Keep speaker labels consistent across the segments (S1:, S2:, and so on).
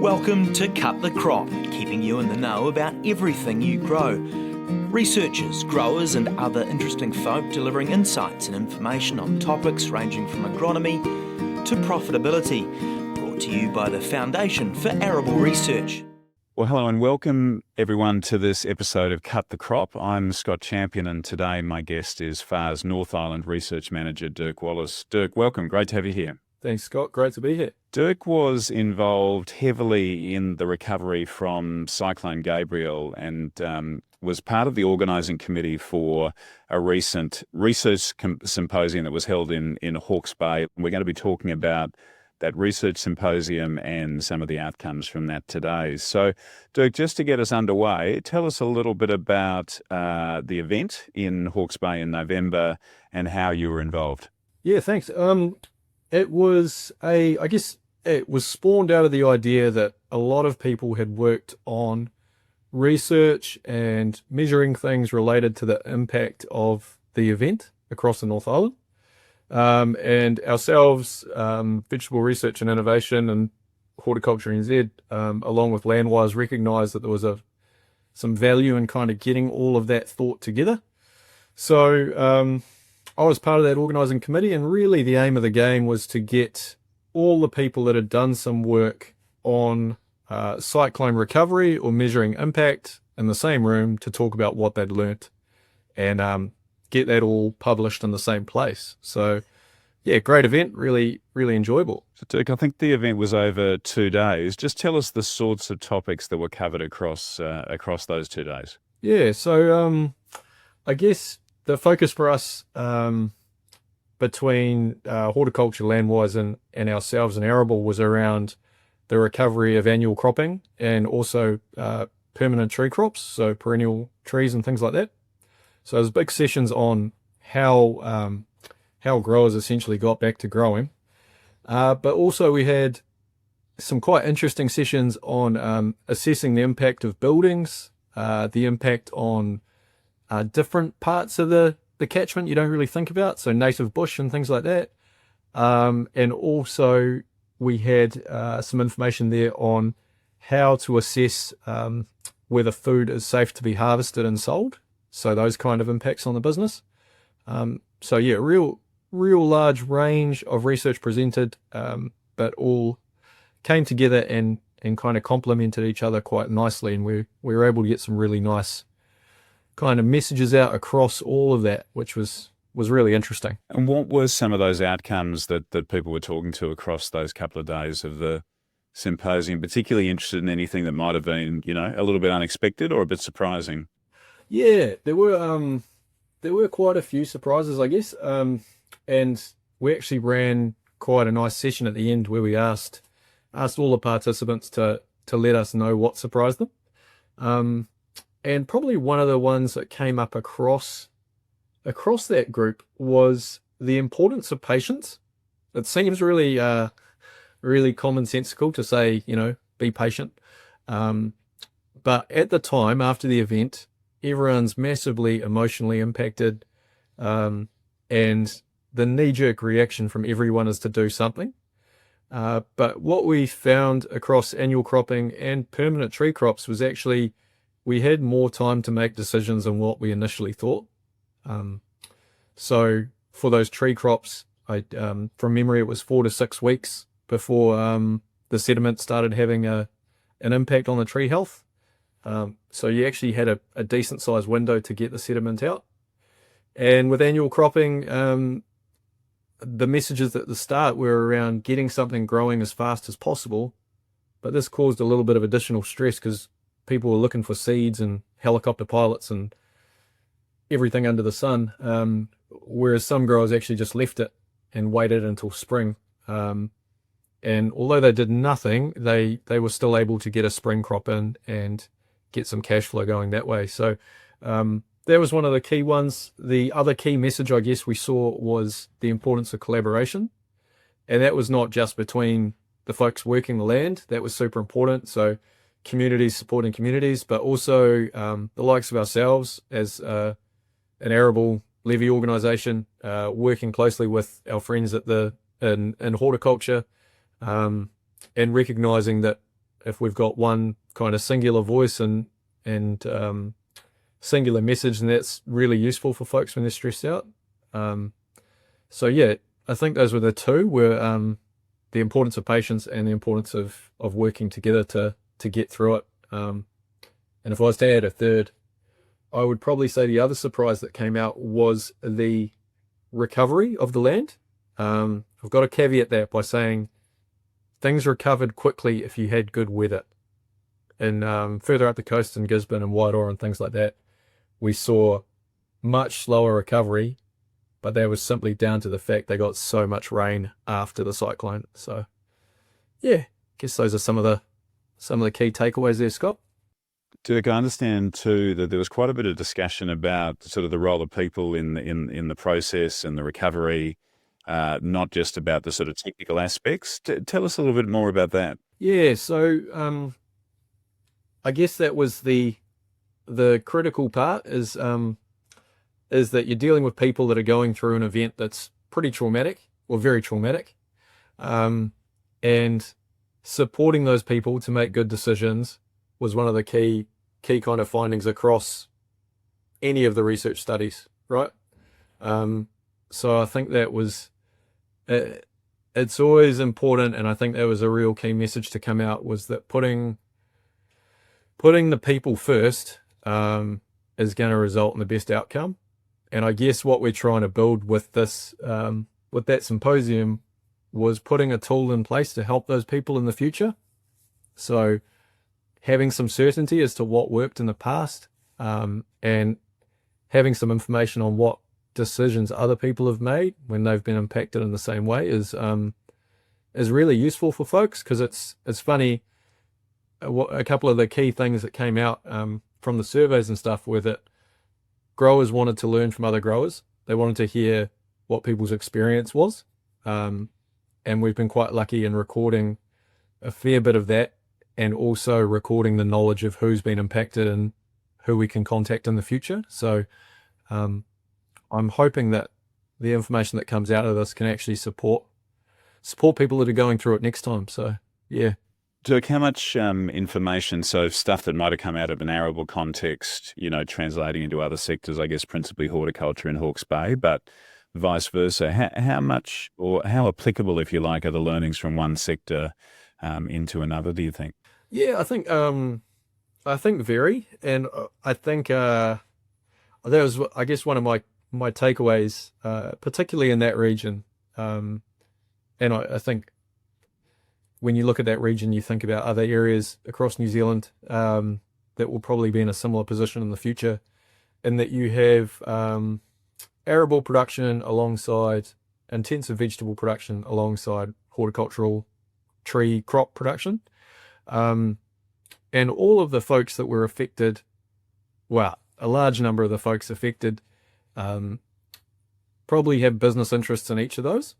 S1: Welcome to Cut the Crop, keeping you in the know about everything you grow. Researchers, growers and other interesting folk delivering insights and information on topics ranging from agronomy to profitability. Brought to you by the Foundation for Arable Research.
S2: Well, hello and welcome everyone to this episode of Cut the Crop. I'm Scott Champion and today my guest is FAR's North Island Research Manager Dirk Wallace. Dirk, welcome. Great to have you here.
S3: Thanks, Scott. Great to be here.
S2: Dirk was involved heavily in the recovery from Cyclone Gabrielle and was part of the organising committee for a recent research symposium that was held in Hawke's Bay. We're going to be talking about that research symposium and some of the outcomes from that today. So, Dirk, just to get us underway, tell us a little bit about the event in Hawke's Bay in November and how you were involved.
S3: Yeah, thanks. It was it was spawned out of the idea that a lot of people had worked on research and measuring things related to the impact of the event across the North Island. And ourselves, Vegetable Research and Innovation and Horticulture NZ, along with Landwise, recognised that there was some value in kind of getting all of that thought together. So I was part of that organising committee, and really the aim of the game was to get all the people that had done some work on cyclone recovery or measuring impact in the same room to talk about what they'd learnt and get that all published in the same place. So, yeah, great event, really, really enjoyable.
S2: So, Dirk, I think the event was over 2 days. Just tell us the sorts of topics that were covered across those 2 days.
S3: Yeah, so I guess the focus for us between Horticulture, Landwise and ourselves and Arable was around the recovery of annual cropping and also permanent tree crops, so perennial trees and things like that. So there's big sessions on how growers essentially got back to growing. But also we had some quite interesting sessions on assessing the impact of buildings, the impact on different parts of the catchment you don't really think about, so native bush and things like that. And also we had some information there on how to assess whether food is safe to be harvested and sold. So those kind of impacts on the business. So yeah, real large range of research presented, but all came together and kind of complemented each other quite nicely. And we were able to get some really nice kind of messages out across all of that, which was really interesting.
S2: And what were some of those outcomes that people were talking to across those couple of days of the symposium? Particularly interested in anything that might have been, a little bit unexpected or a bit surprising.
S3: Yeah, there were quite a few surprises, I guess. And we actually ran quite a nice session at the end where we asked all the participants to let us know what surprised them. And probably one of the ones that came up across that group was the importance of patience. It seems really commonsensical to say, be patient. But at the time, after the event, everyone's massively emotionally impacted, and the knee-jerk reaction from everyone is to do something. But what we found across annual cropping and permanent tree crops was actually we had more time to make decisions than what we initially thought. So for those tree crops, from memory, it was 4 to 6 weeks before the sediment started having an impact on the tree health. So you actually had a decent sized window to get the sediment out. And with annual cropping, the messages at the start were around getting something growing as fast as possible. But this caused a little bit of additional stress because people were looking for seeds and helicopter pilots and everything under the sun. Whereas some growers actually just left it and waited until spring. And although they did nothing, they were still able to get a spring crop in and get some cash flow going that way. So that was one of the key ones. The other key message I guess we saw was the importance of collaboration. And that was not just between the folks working the land. That was super important. So communities supporting communities, but also the likes of ourselves as an arable levy organisation, working closely with our friends at in horticulture, and recognising that if we've got one kind of singular voice and singular message, then that's really useful for folks when they're stressed out. So yeah, I think those were the two, were the importance of patience and the importance of working together to get through it. And if I was to add a third, I would probably say the other surprise that came out was the recovery of the land. I've got to caveat that by saying things recovered quickly if you had good weather. And further up the coast in Gisborne and Wairoa and things like that, we saw much slower recovery, but that was simply down to the fact they got so much rain after the cyclone. So yeah, I guess those are some of the key takeaways there, Scott.
S2: Dirk, I understand too that there was quite a bit of discussion about sort of the role of people in the process and the recovery, not just about the sort of technical aspects. Tell us a little bit more about that.
S3: Yeah, so I guess that was the critical part is that you're dealing with people that are going through an event that's pretty traumatic or very traumatic, and supporting those people to make good decisions was one of the key kind of findings across any of the research studies, right? So I think that was, it's always important, and I think that was a real key message to come out, was that putting the people first is going to result in the best outcome. And I guess what we're trying to build with this, with that symposium, was putting a tool in place to help those people in the future. So having some certainty as to what worked in the past, and having some information on what decisions other people have made when they've been impacted in the same way is really useful for folks, because it's funny. A couple of the key things that came out from the surveys and stuff were that growers wanted to learn from other growers. They wanted to hear what people's experience was. And we've been quite lucky in recording a fair bit of that, and also recording the knowledge of who's been impacted and who we can contact in the future. So I'm hoping that the information that comes out of this can actually support people that are going through it next time. So yeah.
S2: Dirk, how much information, so stuff that might have come out of an arable context, translating into other sectors, I guess principally horticulture in Hawke's Bay, but vice versa, how much, or how applicable, if you like, are the learnings from one sector into another, do you think?
S3: Yeah, I think very, and I think that was, I guess, one of my takeaways, particularly in that region, and I think when you look at that region, you think about other areas across New Zealand that will probably be in a similar position in the future, in that you have arable production alongside intensive vegetable production alongside horticultural tree crop production. And all of the folks that were affected, well, a large number of the folks affected probably have business interests in each of those.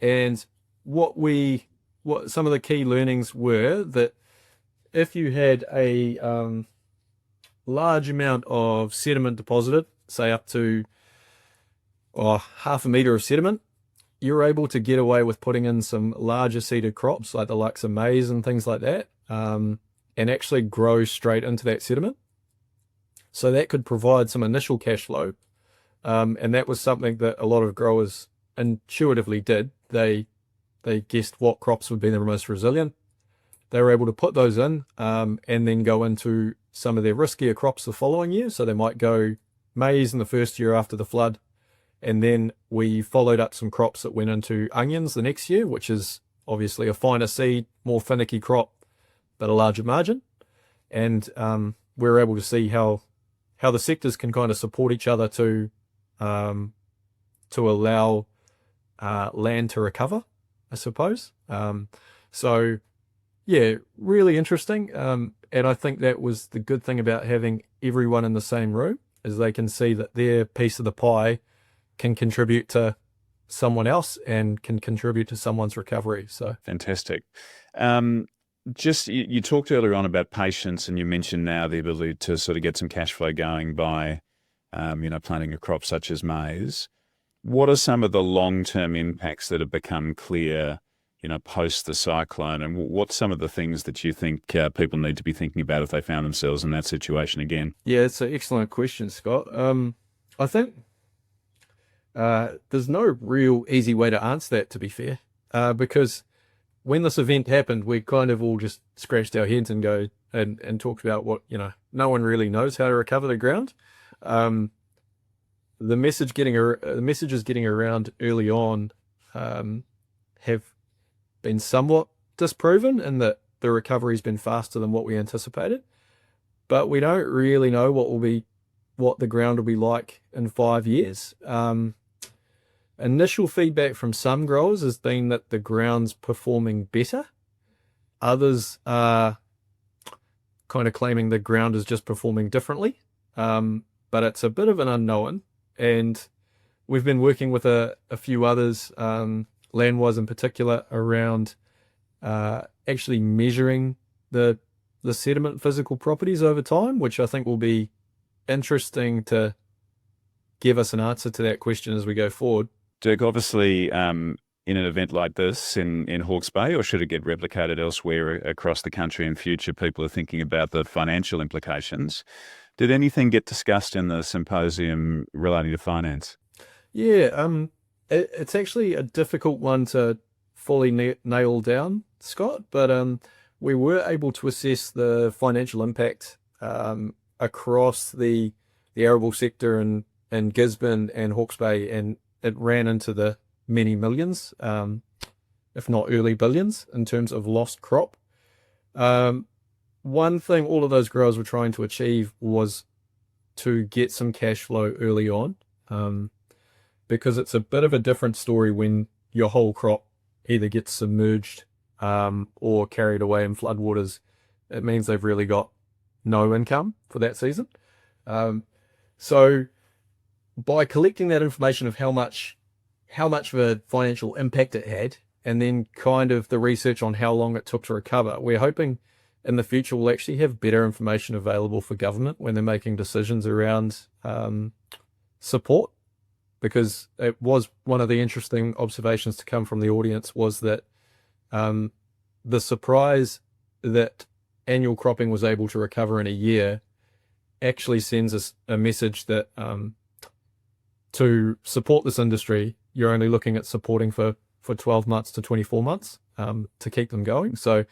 S3: And what some of the key learnings were that if you had a large amount of sediment deposited, say up to half a metre of sediment, you're able to get away with putting in some larger seeded crops like the likes of maize and things like that, and actually grow straight into that sediment. So that could provide some initial cash flow. And that was something that a lot of growers intuitively did. They guessed what crops would be the most resilient. They were able to put those in, and then go into some of their riskier crops the following year. So they might go maize in the first year after the flood, and then we followed up some crops that went into onions the next year, which is obviously a finer seed, more finicky crop, but a larger margin. And we were able to see how the sectors can kind of support each other to allow land to recover, I suppose. So yeah, really interesting. And I think that was the good thing about having everyone in the same room, is they can see that their piece of the pie can contribute to someone else and can contribute to someone's recovery. So
S2: fantastic. Just you talked earlier on about patience, and you mentioned now the ability to sort of get some cash flow going by planting a crop such as maize. What are some of the long-term impacts that have become clear, post the cyclone, and what's some of the things that you think people need to be thinking about if they found themselves in that situation again?
S3: Yeah, it's an excellent question, Scott. I think there's no real easy way to answer that, to be fair, because when this event happened, we kind of all just scratched our heads and talked about what, no one really knows how to recover the ground. The messages getting around early on have been somewhat disproven in that the recovery's been faster than what we anticipated, but we don't really know what the ground will be like in 5 years. Initial feedback from some growers has been that the ground's performing better. Others are kind of claiming the ground is just performing differently, but it's a bit of an unknown. And we've been working with a few others, Landwise in particular, around actually measuring the sediment physical properties over time, which I think will be interesting to give us an answer to that question as we go forward.
S2: Dirk, obviously, in an event like this in Hawke's Bay, or should it get replicated elsewhere across the country in future, people are thinking about the financial implications. Did anything get discussed in the symposium relating to finance?
S3: Yeah, it's actually a difficult one to fully nail down, Scott, but we were able to assess the financial impact across the arable sector in Gisborne and Hawke's Bay, and it ran into the many millions, if not early billions, in terms of lost crop. One thing all of those growers were trying to achieve was to get some cash flow early on, because it's a bit of a different story when your whole crop either gets submerged or carried away in floodwaters. It means they've really got no income for that season. So by collecting that information of how much of a financial impact it had, and then kind of the research on how long it took to recover, we're hoping in the future we'll actually have better information available for government when they're making decisions around support. Because it was one of the interesting observations to come from the audience was that the surprise that annual cropping was able to recover in a year actually sends us a message that to support this industry, you're only looking at supporting for 12 months to 24 months to keep them going. So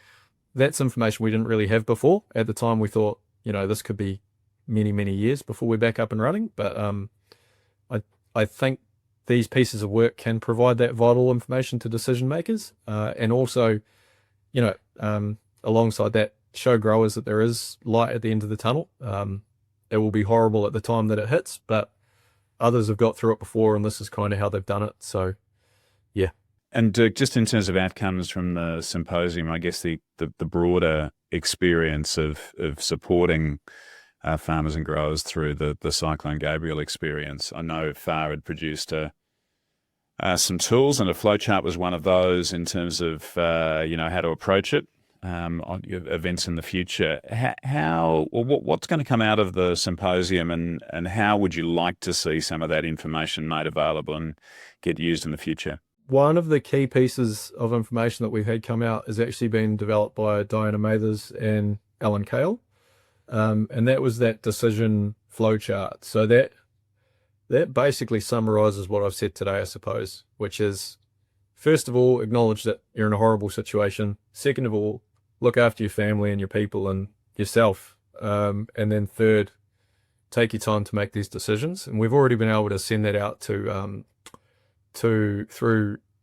S3: that's information we didn't really have before. At the time, we thought, this could be many, many years before we're back up and running. But I think these pieces of work can provide that vital information to decision makers, and also, alongside that, show growers that there is light at the end of the tunnel. It will be horrible at the time that it hits, but others have got through it before, and this is kind of how they've done it. So, yeah.
S2: And Dirk, just in terms of outcomes from the symposium, I guess the broader experience of supporting farmers and growers through the Cyclone Gabrielle experience. I know FAR had produced some tools, and a flowchart was one of those in terms of how to approach it on events in the future. What's going to come out of the symposium, and how would you like to see some of that information made available and get used in the future?
S3: One of the key pieces of information that we've had come out has actually been developed by Diana Mathers and Alan Cale. And that was that decision flowchart. So that basically summarizes what I've said today, I suppose, which is, first of all, acknowledge that you're in a horrible situation. Second of all, look after your family and your people and yourself. And then third, take your time to make these decisions. And we've already been able to send that out through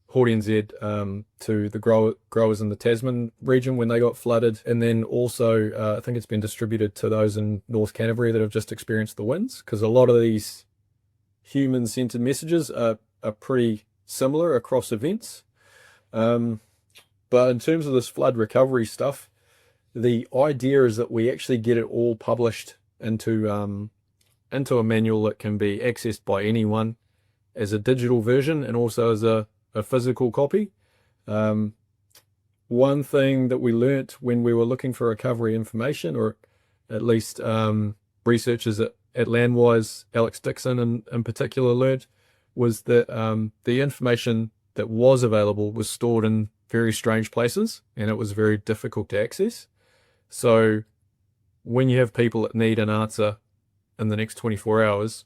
S3: Hawke's NZ to the growers in the Tasman region when they got flooded, and then also I think it's been distributed to those in North Canterbury that have just experienced the winds, because a lot of these human-centered messages are pretty similar across events. But in terms of this flood recovery stuff, the idea is that we actually get it all published into a manual that can be accessed by anyone as a digital version and also as a physical copy. One thing that we learnt when we were looking for recovery information, or at least researchers at Landwise, Alex Dixon in particular, learnt, was that the information that was available was stored in very strange places, and it was very difficult to access. So when you have people that need an answer in the next 24 hours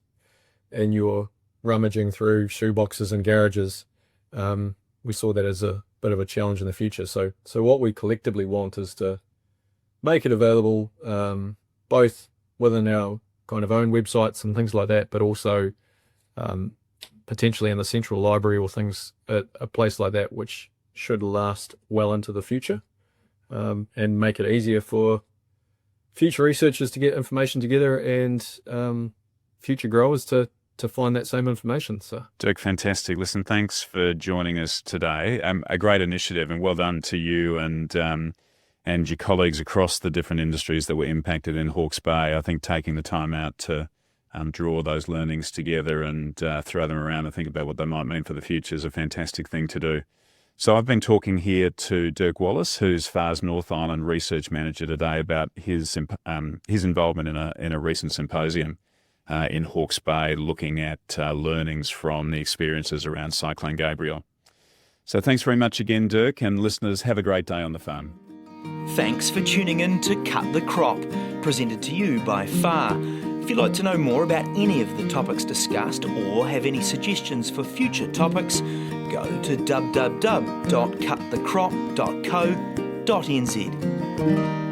S3: and you're rummaging through shoeboxes and garages, we saw that as a bit of a challenge in the future. So what we collectively want is to make it available both within our kind of own websites and things like that, but also potentially in the central library or things at a place like that, which should last well into the future, and make it easier for future researchers to get information together and future growers to find that same information. So,
S2: Dirk, fantastic. Listen, thanks for joining us today. A great initiative, and well done to you and your colleagues across the different industries that were impacted in Hawke's Bay. I think taking the time out to draw those learnings together and throw them around and think about what they might mean for the future is a fantastic thing to do. So I've been talking here to Dirk Wallace, who's FAR's North Island Research Manager today, about his involvement in a recent symposium in Hawke's Bay, looking at learnings from the experiences around Cyclone Gabrielle. So thanks very much again, Dirk, and listeners, have a great day on the farm.
S1: Thanks for tuning in to Cut the Crop, presented to you by FAR. If you'd like to know more about any of the topics discussed or have any suggestions for future topics, go to www.cutthecrop.co.nz.